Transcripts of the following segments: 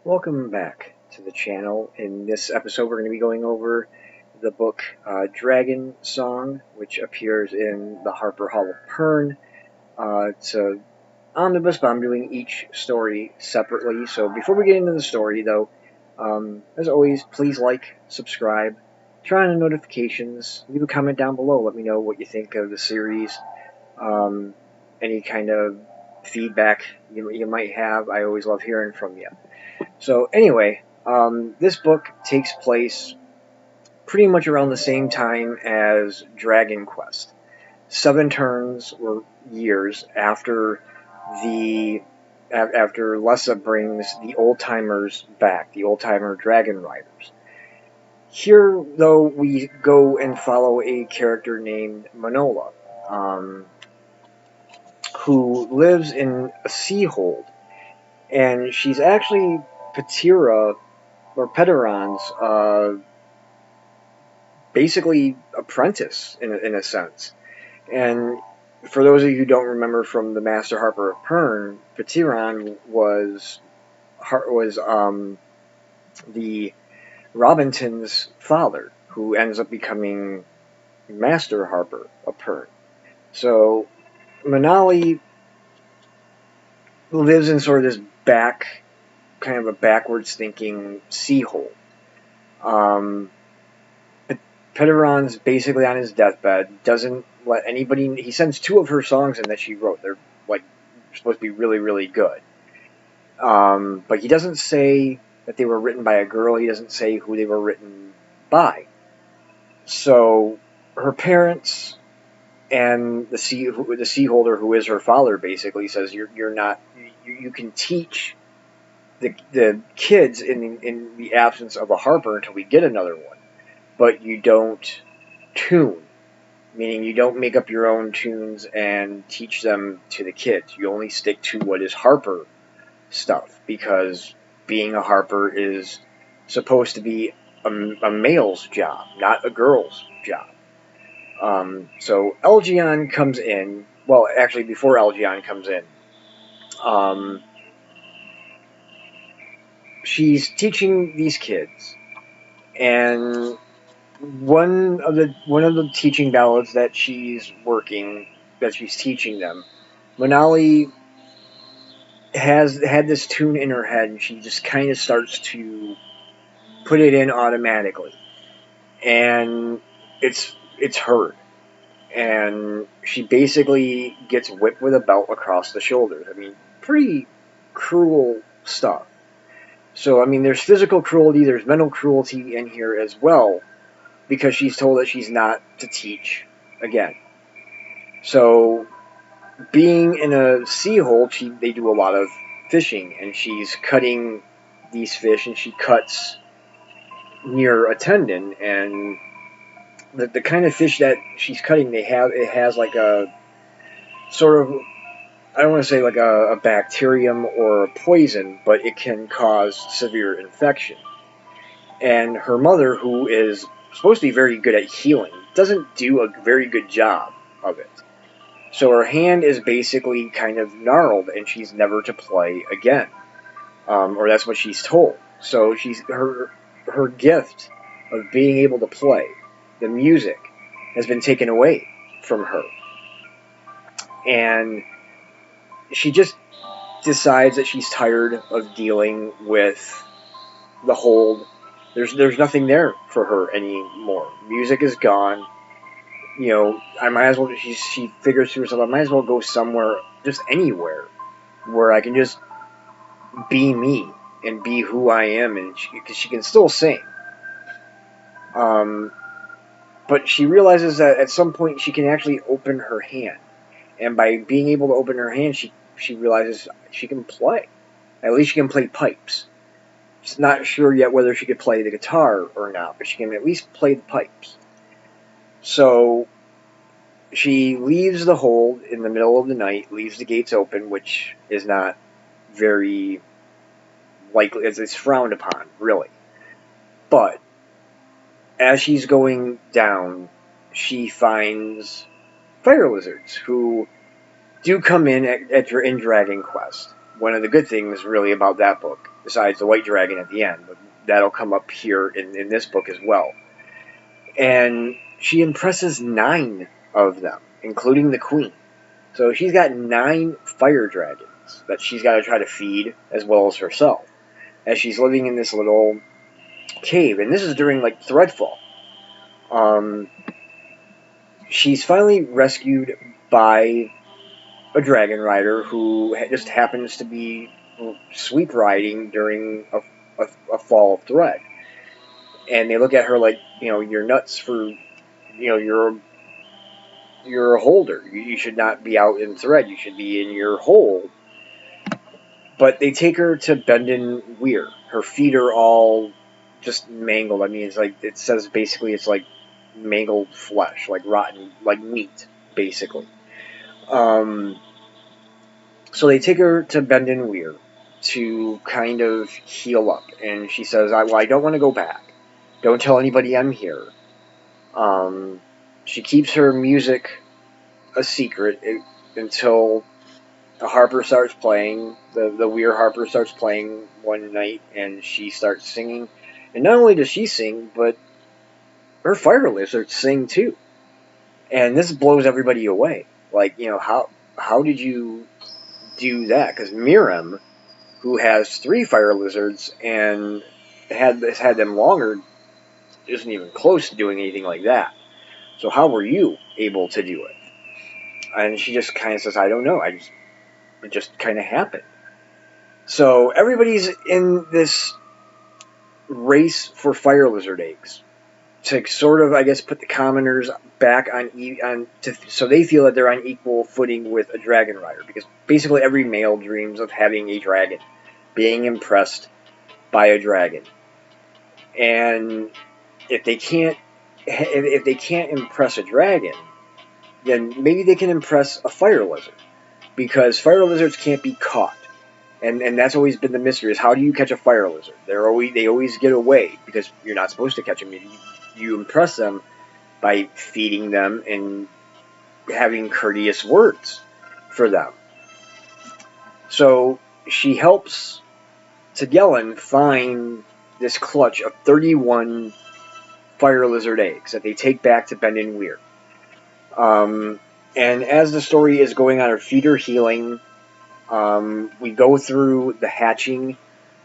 Welcome back to the channel. In this episode, we're going to be going over the book Dragonsong, which appears in the Harper Hall of Pern. It's an omnibus, but I'm doing each story separately. So before we get into the story, though, as always, please like, subscribe, turn on the notifications, leave a comment down below. Let me know what you think of the series. Any kind of feedback you might have. I always love hearing from you. So anyway, this book takes place pretty much around the same time as Dragon Quest. 7 turns or years after Lessa brings the old timers back, the old timer dragon riders. Here, though, we go and follow a character named Manola, who lives in a sea hold, and she's actually Pederon's basically apprentice in a sense. And for those of you who don't remember from the Master Harper of Pern, Pteron was the Robinton's father, who ends up becoming Master Harper of Pern. So Manali lives in sort of this kind of a backwards thinking sea hole. Pederon's basically on his deathbed, doesn't let anybody. He sends 2 of her songs in that she wrote. They're supposed to be really, really good. But he doesn't say that they were written by a girl. He doesn't say who they were written by. So her parents and the sea holder, who is her father, basically says you're not. You can teach the kids in the absence of a Harper until we get another one, but you don't tune, meaning you don't make up your own tunes and teach them to the kids. You only stick to what is Harper stuff, because being a Harper is supposed to be a male's job, not a girl's job. So Elgion comes in. Well, actually, before Elgion comes in, she's teaching these kids, and one of the teaching ballads that she's teaching them, Manali has had this tune in her head, and she just kind of starts to put it in automatically, and it's heard, and she basically gets whipped with a belt across the shoulders. I mean, pretty cruel stuff. So, I mean, there's physical cruelty, there's mental cruelty in here as well, because she's told that she's not to teach again. So, being in a sea hole, they do a lot of fishing, and she's cutting these fish, and she cuts near a tendon, and the kind of fish that she's cutting, it has like a sort of, I don't want to say like a bacterium or a poison, but it can cause severe infection. And her mother, who is supposed to be very good at healing, doesn't do a very good job of it. So her hand is basically kind of gnarled, and she's never to play again, or that's what she's told. So her gift of being able to play the music has been taken away from her, and she just decides that she's tired of dealing with the hold. There's nothing there for her anymore. Music is gone. You know, I might as well. She figures to herself, I might as well go somewhere, just anywhere, where I can just be me and be who I am, and because she can still sing. But she realizes that at some point she can actually open her hand, and by being able to open her hand, she realizes she can play. At least she can play pipes. She's not sure yet whether she could play the guitar or not, but she can at least play the pipes. So she leaves the hold in the middle of the night, leaves the gates open, which is not very likely, as it's frowned upon, really. But as she's going down, she finds fire lizards who do come in in Dragon Quest. One of the good things, really, about that book besides the white dragon at the end. But that'll come up here in this book as well. And she impresses 9 of them, including the queen. So she's got 9 fire dragons that she's got to try to feed, as well as herself, as she's living in this little cave. And this is during, like, Threadfall. She's finally rescued by a dragon rider who just happens to be sweep riding during a fall of thread. And they look at her like, you're nuts for, you're a holder. You should not be out in thread. You should be in your hole. But they take her to Bendon Weir. Her feet are all just mangled. I mean, it's like, it says basically it's like mangled flesh, like rotten, like meat, basically. So they take her to Bendon Weir to kind of heal up. And she says, I don't want to go back. Don't tell anybody I'm here. She keeps her music a secret until Harper starts playing. The Weir Harper starts playing one night, and she starts singing. And not only does she sing, but her fire lizards sing too. And this blows everybody away. Like, how did you do that? Because Miriam, who has 3 fire lizards and has had them longer, isn't even close to doing anything like that. So how were you able to do it? And she just kind of says, I don't know. It just kind of happened. So everybody's in this race for fire lizard eggs to sort of, I guess, put the commoners back so they feel that they're on equal footing with a dragon rider. Because basically every male dreams of having a dragon, being impressed by a dragon. And if they can't impress a dragon, then maybe they can impress a fire lizard, because fire lizards can't be caught, and that's always been the mystery: is how do you catch a fire lizard? They always get away because you're not supposed to catch them. You impress them by feeding them and having courteous words for them. So she helps Tagellin find this clutch of 31 fire lizard eggs that they take back to Bendon Weir. And as the story is going on, her feet are healing. We go through the hatching,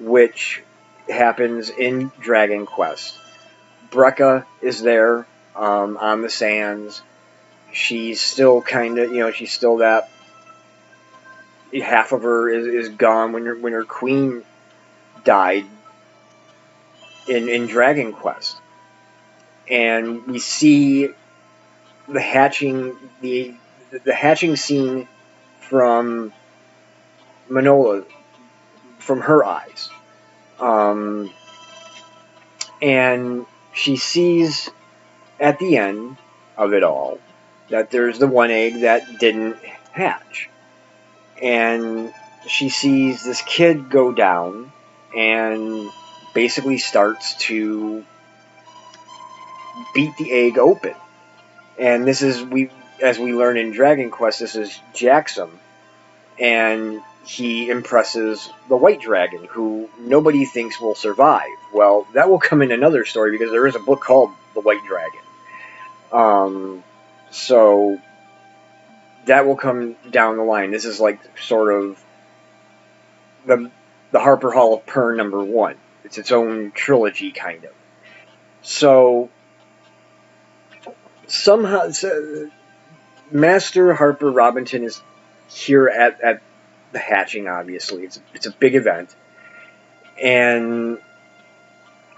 which happens in Dragon Quest. Brecca is there on the sands. She's still kind of, she's still that. Half of her is gone when her queen died in Dragon Quest. And we see the hatching scene from Manola, from her eyes. And she sees at the end of it all that there's the one egg that didn't hatch. And she sees this kid go down and basically starts to beat the egg open. And this is, as we learn in Dragon Quest, this is Jaxum. And he impresses the white dragon, who nobody thinks will survive. Well, that will come in another story, because there is a book called The White Dragon. So that will come down the line. This is like sort of the Harper Hall of Pern #1. It's its own trilogy, kind of. So somehow Master Harper Robinson is here at the hatching. Obviously, it's a big event, and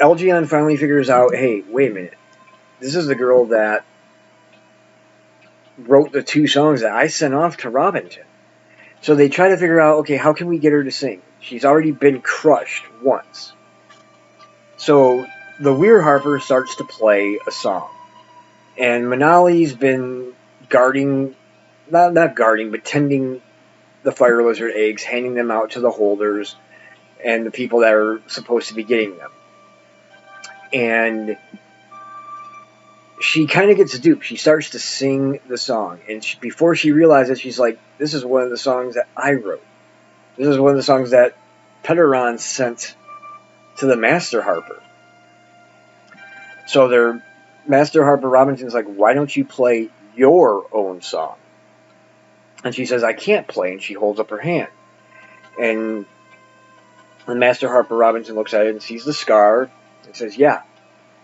Elgion finally figures out, hey, wait a minute, this is the girl that wrote the 2 songs that I sent off to Robinson. So they try to figure out, okay, how can we get her to sing? She's already been crushed once. So the Weir Harper starts to play a song. And Manali's been guarding, not guarding, but tending the fire lizard eggs, handing them out to the holders and the people that are supposed to be getting them. And she kind of gets duped. She starts to sing the song. And before she realizes, she's like, this is one of the songs that I wrote. This is one of the songs that Pern sent to the Master Harper. So their Master Harper Robinson's like, why don't you play your own song? And she says, I can't play, and she holds up her hand. And the Master Harper Robinson looks at it and sees the scar and says, yeah,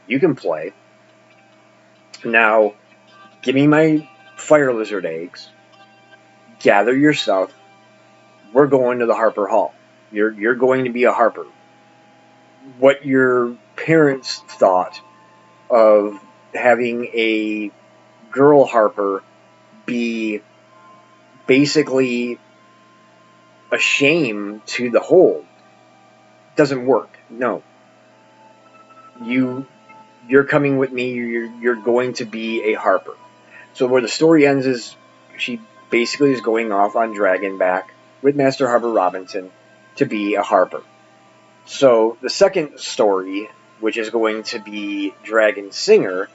you can play. Now, give me my fire lizard eggs, gather your stuff, we're going to the Harper Hall. You're going to be a Harper. What your parents thought of having a girl Harper be basically a shame to the whole doesn't work. No. You're coming with me, you're going to be a Harper. So where the story ends is she basically is going off on Dragonback with Master Harper Robinson to be a Harper. So the second story, which is going to be Dragon Singer,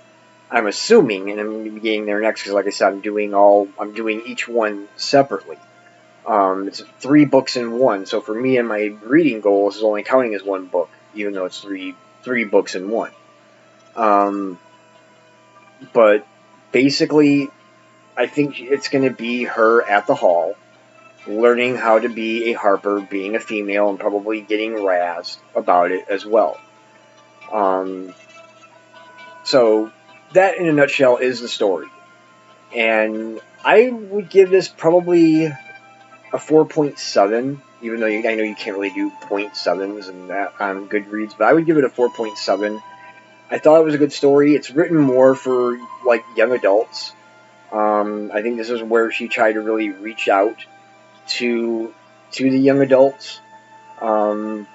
I'm assuming, and I'm going to be getting there next because, like I said, I'm doing each one separately. It's 3 books in one, so for me and my reading goals is only counting as 1 book, even though it's three books in one. But basically, I think it's going to be her at the hall, learning how to be a Harper, being a female, and probably getting razzed about it as well. So that, in a nutshell, is the story. And I would give this probably a 4.7, even though I know you can't really do 0.7s and that on Goodreads, but I would give it a 4.7. I thought it was a good story. It's written more for like young adults. I think this is where she tried to really reach out to the young adults, to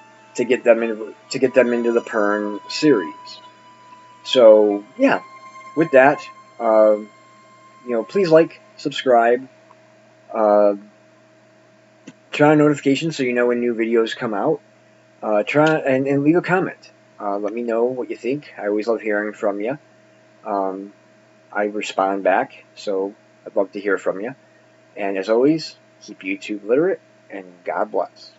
get them into the Pern series. So yeah, with that, please like, subscribe, turn on notifications so you know when new videos come out. Try and leave a comment. Let me know what you think. I always love hearing from you. I respond back, so I'd love to hear from you. And as always, keep YouTube literate, and God bless.